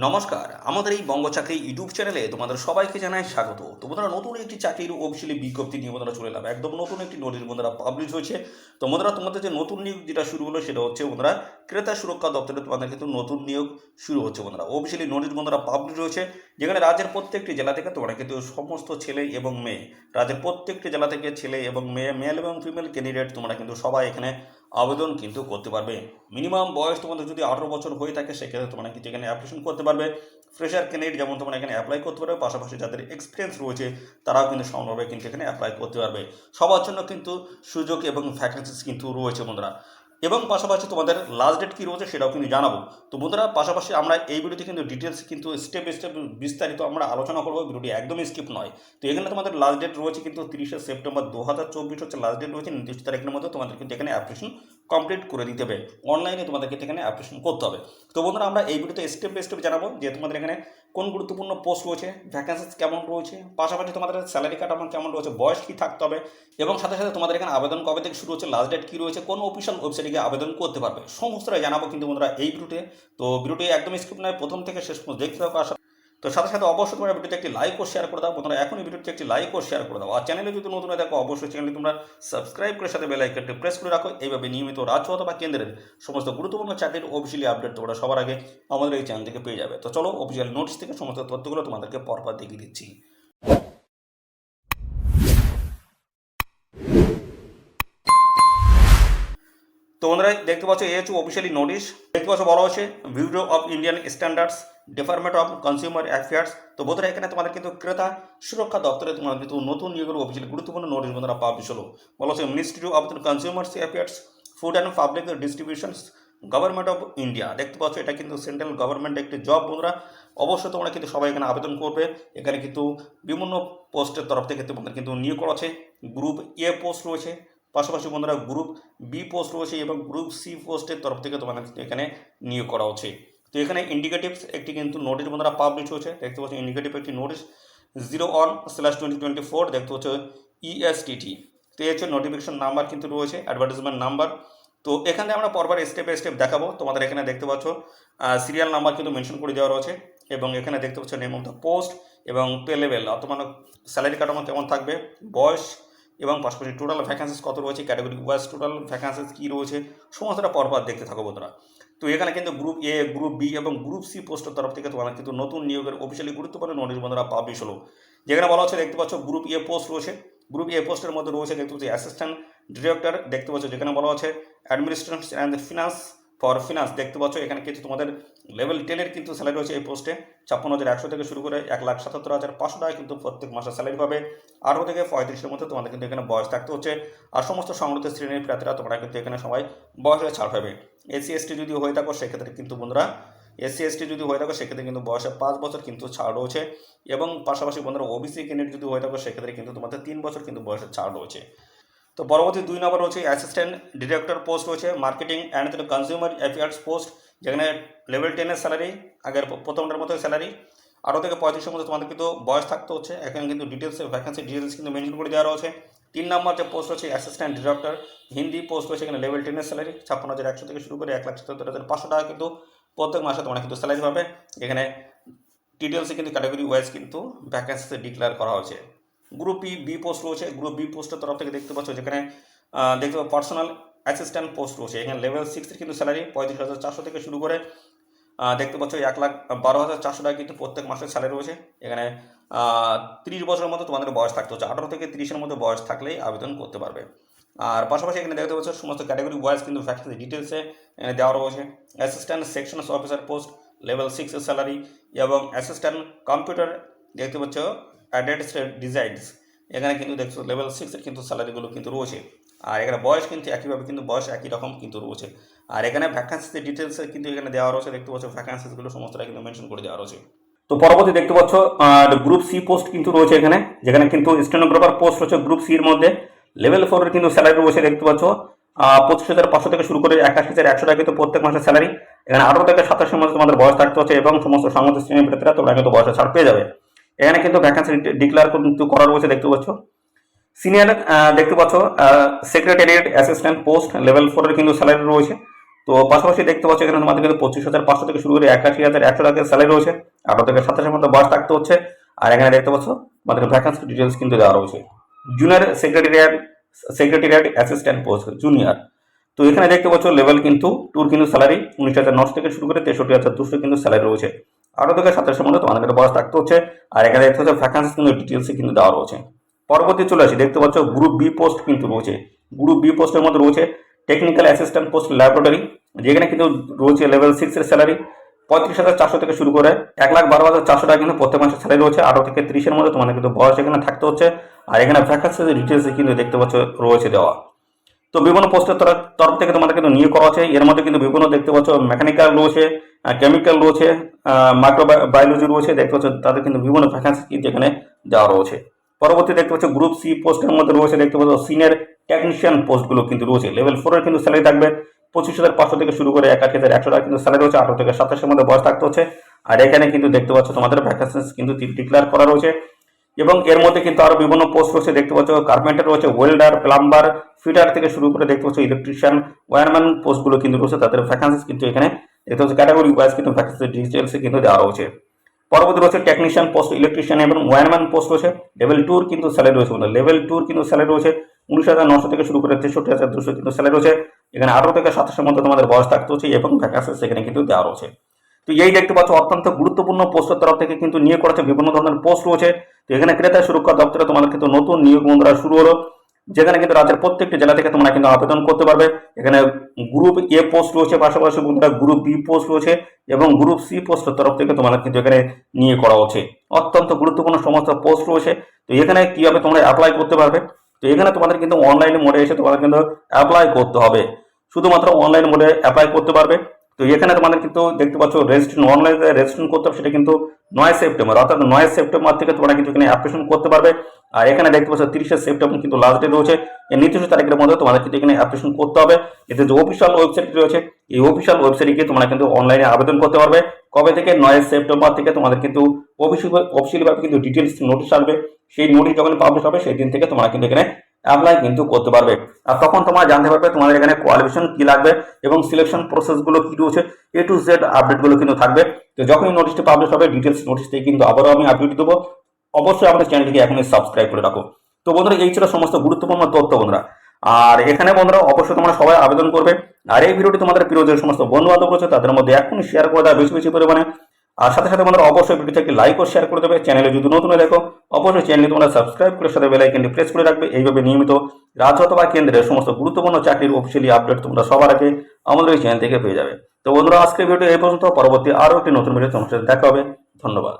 নমস্কার, আমাদের এই বঙ্গ চাকরি ইউটিউব চ্যানেলে তোমাদের সবাইকে জানাই স্বাগত। তো বন্ধুরা, নতুন একটি চাকরির অফিসিয়ালি বিজ্ঞপ্তি নিয়ে বন্ধুরা চলে এলাম। একদম নতুন একটি নোটিশ বন্ধুরা পাবলিশ হয়েছে। তো বন্ধুরা, তোমাদের যে নতুন নিয়োগ যেটা শুরু হলো সেটা হচ্ছে বন্ধুরা ক্রেতা সুরক্ষা দপ্তরে তোমাদের কিন্তু নতুন নিয়োগ শুরু হচ্ছে বন্ধুরা। অফিসিয়ালি নোটিশ বন্ধুরা পাবলিশ হয়েছে, যেখানে রাজ্যের প্রত্যেকটি জেলা থেকে তোমরা কিন্তু সমস্ত ছেলে এবং মেয়ে, রাজ্যের প্রত্যেকটি জেলা থেকে ছেলে এবং মেয়ে, মেল এবং ফিমেল ক্যান্ডিডেট তোমরা কিন্তু সবাই এখানে আবেদন কিন্তু করতে পারবে। মিনিমাম বয়স তোমাদের যদি 18 বছর হয়ে থাকে সেক্ষেত্রে তোমরা কিন্তু এখানে অ্যাপ্লিকেশন করতে পারবে। ফ্রেশার ক্যান্ডিডেট যেমন তোমরা এখানে অ্যাপ্লাই করতে পারবে, পাশাপাশি যাদের এক্সপিরিয়েন্স রয়েছে তারাও কিন্তু সমানভাবে কিন্তু এখানে অ্যাপ্লাই করতে পারবে। সবার জন্য কিন্তু সুযোগ এবং ভ্যাকেন্সিস কিন্তু রয়েছে বন্ধুরা। এবং পাশাপাশি তোমাদের লাস্ট ডেট কী রয়েছে সেটাও কিন্তু জানাবো। তো বন্ধুরা, পাশাপাশি আমরা এই ভিডিওতে কিন্তু ডিটেলস কিন্তু স্টেপ বাই স্টেপ বিস্তারিত আমরা আলোচনা করবো। ভিডিওটি একদমই স্কিপ নয়। তো এখানে তোমাদের লাস্ট ডেট রয়েছে কিন্তু 30শে সেপ্টেম্বর 2024 হচ্ছে লাস্ট ডেট রয়েছে। নির্দিষ্ট তারিখের মধ্যে তোমাদের কিন্তু এখানে অ্যাপ্লিকেশন কমপ্লিট করে দিতে হবে। অনলাইনে তোমাদেরকে এখানে অ্যাপ্লিকেশন করতে হবে। তো বন্ধুরা, আমরা এই ভিডিওতে স্টেপ বাই স্টেপ জানাবো যে তোমাদের এখানে কোন গুরুত্বপূর্ণ পোস্ট রয়েছে, ভ্যাকেন্সিস কেমন রয়েছে, পাশাপাশি তোমাদের স্যালারি কাট আমার কেমন রয়েছে, বয়স কী থাকতে হবে, এবং সাথে সাথে তোমাদের এখানে আবেদন কবে থেকে শুরু হচ্ছে, লাস্ট ডেট কী রয়েছে, কোন অফিসিয়াল ওয়েবসাইটে গিয়ে আবেদন করতে পারবে, সমস্তটাই জানাবো কিন্তু বন্ধুরা এই ভিডিওতে। তো ভিডিওটি একদম স্কিপ নয়, প্রথম থেকে শেষ পর্যন্ত দেখতে থাকো। আশা তো সাথে সাথে অবশ্যই তোমরা ভিডিওতে একটি লাইক ও শেয়ার করে দাও বন্ধুরা। এখনই ভিডিওতে একটি লাইক ও শেয়ার করে দাও। আর চ্যানেলে যদি নতুন হয়ে দেখো অবশ্যই চ্যানেলটি তোমরা সাবস্ক্রাইব করে সাথে বেল আইকনটি প্রেস করে রাখো। এইভাবে নিয়মিত রাজ্য অথবা কেন্দ্রের সমস্ত গুরুত্বপূর্ণ চাকরির অফিসিয়ালি আপডেট তোমরা সবার আগে আমাদের এই চ্যানেল থেকে পেয়ে যাবে। তো চলো, অফিসিয়াল নোটিশ থেকে সমস্ত তথ্যগুলো তোমাদেরকে পরপর দেখিয়ে দিচ্ছি। তো বন্ধুরা, দেখতে পাচ্ছ এই হচ্ছে অফিসিয়ালি নোটিশ। দেখতে পাচ্ছ বলা হচ্ছে bureau of Indian standards, department of consumer affairs. তো বন্ধুরা, এখানে তোমাদের কিন্তু ক্রেতা সুরক্ষা দপ্তরে তোমার কিন্তু নতুন নিয়োগের অফিসিয়ালি গুরুত্বপূর্ণ নোটিশ বন্ধুরা পাবলিশ হলো। বলা হচ্ছে ministry of consumers affairs, food and public distributions, government of India. দেখতে পাচ্ছ এটা কিন্তু সেন্ট্রাল গভর্নমেন্টের একটি জব বন্ধুরা। অবশ্যই তোমরা কিন্তু সবাই এখানে আবেদন করবে। এখানে কিন্তু বিভিন্ন পোস্টের তরফ থেকে তোমাদের কিন্তু নিয়োগ করা আছে। গ্রুপ এ পোস্ট রয়েছে, পাশাপাশি বন্ধুরা গ্রুপ বি পোস্ট রয়েছে এবং গ্রুপ সি পোস্টের তরফ থেকে তোমাদের এখানে নিয়োগ করা হচ্ছে। তো এখানে ইন্ডিকেটিভস একটি কিন্তু নোটিশ বন্ধুরা পাবলিশ হয়েছে। দেখতে পাচ্ছি ইন্ডিকেটিভ একটি নোটিশ 01/2024 দেখতে হচ্ছে ESTT। তো এই হচ্ছে নোটিফিকেশন নাম্বার কিন্তু রয়েছে, অ্যাডভার্টাইজমেন্ট নাম্বার। তো এখানে আমরা পরপর স্টেপ বাই স্টেপ দেখাবো। তোমাদের এখানে দেখতে পাচ্ছ সিরিয়াল নাম্বার কিন্তু মেনশন করে দেওয়া রয়েছে, এবং এখানে দেখতে পাচ্ছ নেম অফ দ্য পোস্ট এবং পে লেভেল অর্থাৎ স্যালারি কাঠামো কেমন থাকবে, বয়স, এবং পাশাপাশি টোটাল ভ্যাকেন্সিস কত রয়েছে, ক্যাটাগরি ওয়াইজ টোটাল ভ্যাকেন্সিস কী রয়েছে, সমস্তটা পরপর দেখতে থাকো বন্ধুরা। তো এখানে কিন্তু গ্রুপ এ, গ্রুপ বি এবং গ্রুপ সি পোস্টের তরফ থেকে তোমাদের কিন্তু নতুন নিয়োগের অফিসিয়ালি গুরুত্বপূর্ণ নোটিশ বন্ধুরা পাবলিশ হলো। যেখানে বলা হচ্ছে দেখতে পাচ্ছ গ্রুপ এ পোস্ট রয়েছে। গ্রুপ এ পোস্টের মধ্যে রয়েছে দেখতে পাচ্ছি অ্যাসিস্ট্যান্ট ডিরেক্টর। দেখতে পাচ্ছ যেখানে বলা হচ্ছে administration and finance for finance. দেখতে পাচ্ছ এখানে কিন্তু তোমাদের লেভেল 10 কিন্তু স্যালারি রয়েছে এই পোস্টে। 56,100 থেকে শুরু করে 1,77,500 টাকা কিন্তু প্রত্যেক মাসে স্যালারি পাবে। 18 থেকে 35-এর মধ্যে তোমাদের কিন্তু এখানে বয়স থাকতে হচ্ছে। আর সমস্ত সংগঠিত শ্রেণীর প্রার্থীরা তোমরা কিন্তু এখানে সবাই বয়সে ছাড় পাবে। SC/ST যদি হয়ে থাকো সেক্ষেত্রে কিন্তু বন্ধুরা SC/ST যদি হয়ে থাকো সেক্ষেত্রে কিন্তু বয়সে 5 বছর কিন্তু ছাড় রয়েছে, এবং পাশাপাশি বন্ধুরা OBC ক্যান্ডিডেট যদি হয়ে থাকো সেক্ষেত্রে কিন্তু তোমাদের 3 বছর কিন্তু বয়সের ছাড় রয়েছে। তো পরবর্তী 2 নম্বর রয়েছে অ্যাসিস্ট্যান্ট ডিরেক্টর পোস্ট রয়েছে, marketing and consumer affairs post, যেখানে লেভেল 10-এর স্যালারি, আগের প্রথমটার মতো স্যালারি। 18 থেকে 35-এর মধ্যে তোমাদের কিন্তু বয়স থাকতে হচ্ছে। এখানে কিন্তু ডিটেলস ভ্যাকেন্সি ডিটেলস কিন্তু মেনশন করে দেওয়া রয়েছে। 3 নম্বর যে পোস্ট রয়েছে অ্যাসিস্ট্যান্ট ডিরেক্টর হিন্দি পোস্ট রয়েছে, এখানে লেভেল 10-এর স্যালারি 56,100 থেকে শুরু করে 1,77,500 টাকা কিন্তু প্রত্যেক মাসে তোমরা কিন্তু স্যালারি পাবে। এখানে ডিটেলসে কিন্তু ক্যাটাগরি ওয়াইজ কিন্তু ভ্যাকেন্সি ডিক্লেয়ার করা হয়েছে। গ্রুপ বি পোস্ট রয়েছে। গ্রুপ বি পোস্টের তরফ থেকে দেখতে পাচ্ছ যেখানে দেখতে পাবো পার্সোনাল অ্যাসিস্ট্যান্ট পোস্ট রয়েছে। এখানে লেভেল 6-এর কিন্তু স্যালারি 35,400 থেকে শুরু করে দেখতে পাচ্ছ 1,12,400 টাকা কিন্তু প্রত্যেক মাসের স্যালারি রয়েছে। এখানে 30 বছরের মধ্যে তোমাদের বয়স থাকতে হচ্ছে। 18 থেকে 30-এর মধ্যে বয়স থাকলেই আবেদন করতে পারবে। আর পাশাপাশি এখানে দেখতে পাচ্ছ সমস্ত ক্যাটাগরি ওয়াইজ কিন্তু ভ্যাকেন্সি ডিটেলসে দেওয়া রয়েছে। Assistant sections officer post level 6-এর স্যালারি, এবং অ্যাসিস্ট্যান্ট কম্পিউটার দেখতে পাচ্ছ অ্যাডেডস ডিজাইনস, এখানে কিন্তু দেখছো লেভেল 6-এর কিন্তু স্যালারিগুলো কিন্তু রয়েছে। আর এখানে বয়স কিন্তু একইভাবে কিন্তু বয়স একই রকম কিন্তু রয়েছে। আর এখানে ভ্যাকেন্সি ডিটেলসে কিন্তু এখানে দেওয়া রয়েছে। দেখতে পাচ্ছ ভ্যাকেন্সিগুলো সমস্তটা কিন্তু মেনশন করে দেওয়া রয়েছে। তো পরবর্তী দেখতে পাচ্ছ গ্রুপ সি পোস্ট কিন্তু রয়েছে এখানে, যেখানে কিন্তু স্টেনোগ্রাফার পোস্ট রয়েছে গ্রুপ সির মধ্যে। লেভেল 4-এর কিন্তু স্যালারি রয়েছে দেখতে পাচ্ছ 25,500 থেকে শুরু করে 81,100 টাকা কিন্তু প্রত্যেক মাসের স্যালারি। এখানে 18 থেকে 27-এর মধ্যে তোমাদের বয়স থাকতে হচ্ছে, এবং সমস্ত সংগঠিত শ্রেণীর প্রার্থীরা তোমরা কিন্তু বয়সে ছাড় পেয়ে যাবে। এখানে কিন্তু ভ্যাকেন্সি ডিক্লেয়ার কিন্তু করা রয়েছে দেখতে পাচ্ছ। সিনিয়র দেখতে পাচ্ছ সেক্রেটারিয়েট অ্যাসিস্ট্যান্ট পোস্ট লেভেল 4-এর কিন্তু স্যালারি রয়েছে তো পাশাপাশি দেখতে পাচ্ছ এখানে তোমাদের কিন্তু 25,500 থেকে শুরু করে 81,100 টাকা স্যালারি রয়েছে, 18 থেকে 27 মধ্যে বয়স থাকতে হচ্ছে। আর এখানে দেখতে পাচ্ছ তোমাদের ভ্যাকান্সি ডিটেলস কিন্তু দেওয়া রয়েছে। Junior secretariat assistant post junior. তো এখানে দেখতে পাচ্ছ লেভেল কিন্তু টুর কিন্তু স্যালারি 19,900 থেকে শুরু করে 63,200 কিন্তু স্যালারি রয়েছে, 18 থেকে 27 মধ্যে তোমাদের কিন্তু বয়স থাকতে হচ্ছে। আর এখানে দেখতে পাচ্ছ ভ্যাকান্সি কিন্তু ডিটেলস কিন্তু দেওয়া রয়েছে। পরবর্তী চলে আসি, দেখতে পাচ্ছ গ্রুপ বি পোস্ট কিন্তু রয়েছে। গ্রুপ বি পোস্টের মধ্যে রয়েছে টেকনিক্যাল অ্যাসিস্ট্যান্ট পোস্ট ল্যাবরেটরি, যেখানে কিন্তু রয়েছে লেভেল 6 এর স্যালারি 35,400 থেকে শুরু করে 1,12,400 টাকা কিন্তু প্রত্যেক মাসে স্যালারি রয়েছে, 18 থেকে 30 মধ্যে তোমাদের কিন্তু বয়স এখানে থাকতে হচ্ছে। আর এখানে ভ্যাকান্সি ডিটেলস কিন্তু দেখতে পাচ্ছ রয়েছে দেওয়া। তো বিভিন্ন পোস্টের তরফ থেকে তোমাদের কিন্তু নিয়োগ করা আছে। এর মধ্যে কিন্তু বিভিন্ন দেখতে পাচ্ছ মেকানিক্যাল রয়েছে, কেমিক্যাল রয়েছে, মাইক্রোবায়োলজি রয়েছে, দেখতে পাচ্ছ তাদের কিন্তু বিভিন্ন ভ্যাকান্সি কিন্তু এখানে দেওয়া রয়েছে। পরবর্তী দেখতে পাচ্ছ গ্রুপ সি পোস্টের মধ্যে রয়েছে দেখতে পাচ্ছ সিনিয়র টেকনিশিয়ান পোস্টগুলো কিন্তু রয়েছে। লেভেল 4 এর কিন্তু স্যালারি থাকবে 25,500 থেকে শুরু করে 81,100 টাকা কিন্তু স্যালারি রয়েছে, 18 থেকে 27 মধ্যে বয়স থাকতে হচ্ছে। আর এখানে কিন্তু দেখতে পাচ্ছ তোমাদের ভ্যাকান্সি কিন্তু ডিক্লেয়ার করা রয়েছে। এবং এর মধ্যে কিন্তু আরো বিভিন্ন পোস্ট রয়েছে, দেখতে পাচ্ছ কার্পেন্টার রয়েছে, ওয়েল্ডার, প্লাম্বার, ফিটার থেকে শুরু করে দেখতে পাচ্ছ ইলেকট্রিশিয়ান, ওয়্যারম্যান পোস্টগুলো কিন্তু রয়েছে। তাদের ভ্যাকান্সি কিন্তু এখানে দেখতে পাচ্ছ ক্যাটাগরি ওয়াইজ কিন্তু ভ্যাকান্সি ডিটেলস কিন্তু দেওয়া রয়েছে। পরবর্তী রয়েছে টেকনিশিয়ান পোস্ট, ইলেকট্রিশিয়ান এবং ওয়্যারম্যান পোস্ট রয়েছে। লেভেল 2 কিন্তু স্যালারি রয়েছে, লেভেল 2 কিন্তু স্যালারি রয়েছে 19,900 থেকে শুরু করে 63,200 কিন্তু স্যালারি রয়েছে। এখানে 18 থেকে 27 মধ্যে তোমাদের বয়স থাকতে হচ্ছে এবং ভ্যাকান্সি সেখানে কিন্তু দেওয়া রয়েছে। তো এই দেখতে পাচ্ছ অত্যন্ত গুরুত্বপূর্ণ পোস্টের তরফ থেকে কিন্তু নিয়োগ করেছে, বিভিন্ন ধরনের পোস্ট রয়েছে। তো এখানে ক্রেতা সুরক্ষা দপ্তরে তোমাদের কিন্তু নতুন নিয়োগ বন্ধুরা শুরু হলো, যেখানে কিন্তু রাজ্যের প্রত্যেকটি জেলা থেকে তোমরা কিন্তু আবেদন করতে পারবে। এখানে গ্রুপ এ পোস্ট রয়েছে, পাশাপাশি বন্ধুরা গ্রুপ বি পোস্ট রয়েছে এবং গ্রুপ সি পোস্টের তরফ থেকে তোমাদের কিন্তু এখানে নিয়োগ করা হচ্ছে। অত্যন্ত গুরুত্বপূর্ণ সমস্ত পোস্ট রয়েছে। তো এখানে কিভাবে তোমরা অ্যাপ্লাই করতে পারবে, তো এখানে তোমাদের কিন্তু অনলাইন মোডে এসে তোমাদের কিন্তু অ্যাপ্লাই করতে হবে, শুধুমাত্র অনলাইন মোডে অ্যাপ্লাই করতে পারবে। তো এখানে তোমাদের কিন্তু দেখতে পাচ্ছ রেজিস্ট্রেশন অনলাইনে রেজিস্ট্রেশন করতে হবে, সেটা কিন্তু 9 সেপ্টেম্বর, অর্থাৎ 9 সেপ্টেম্বর থেকে তোমরা কিন্তু এখানে অ্যাপ্লিকেশন করতে পারবে। আর এখানে দেখতে পাচ্ছ 30 সেপ্টেম্বর কিন্তু লাস্ট ডেট রয়েছে। এই নির্দিষ্ট তারিখের মধ্যে তোমাদের কিন্তু এখানে অ্যাপ্লিকেশন করতে হবে। এতে যে অফিসিয়াল ওয়েবসাইট রয়েছে, এই অফিসিয়াল ওয়েবসাইটে গিয়ে তোমরা কিন্তু অনলাইনে আবেদন করতে পারবে। কবে থেকে? 9 সেপ্টেম্বর থেকে তোমাদের কিন্তু অফিসিয়ালিভাবে কিন্তু ডিটেলস নোটিশ আসবে। সেই নোটিশ যখন পাবলিশ হবে সেই দিন থেকে তোমরা কিন্তু এখানে অ্যাপ্লাই কিন্তু করতে পারবে। আর তখন তোমরা জানতে পারবে তোমাদের এখানে কোয়ালিফিকেশন কি লাগবে এবং সিলেকশন প্রসেস গুলো কি রয়েছে, A to Z আপডেট গুলো কিন্তু থাকবে। তো যখনই নোটিশটি পাবলিশ হবে ডিটেলস নোটিশ থেকে কিন্তু আবারও আমি আপডেট দেবো। অবশ্যই আমাদের চ্যানেলটিকে এখনই সাবস্ক্রাইব করে রাখো। তো বন্ধুরা এই ছিল সমস্ত গুরুত্বপূর্ণ তথ্য বন্ধুরা। আর এখানে বন্ধুরা অবশ্যই তোমরা সবাই আবেদন করবে। আর এই ভিডিওটি তোমাদের প্রিয় যে সমস্ত বন্ধু বান্ধব রয়েছে তাদের মধ্যে এখনই শেয়ার করে দেওয়া বেশি বেশি পরিমাণে। আর সাথে সাথে বন্ধুরা অবশ্যই ভিডিওটাকে লাইক ও শেয়ার করে দেবে। চ্যানেলে যদি নতুন হয়ে দেখো অবশ্যই চ্যানেলটি তোমরা সাবস্ক্রাইব করে সাথে বেল আইকনটি প্রেস করে রাখবে। এইভাবে নিয়মিত রাজ্য অথবা কেন্দ্রের সমস্ত গুরুত্বপূর্ণ চাকরির অফিসিয়ালি আপডেট তোমরা সবার আগে আমাদের এই চ্যানেল থেকে পেয়ে যাবে। তো বন্ধুরা আজকের ভিডিও এই পর্যন্ত, পরবর্তী আরও একটি নতুন ভিডিও তোমার সাথে দেখা হবে। ধন্যবাদ।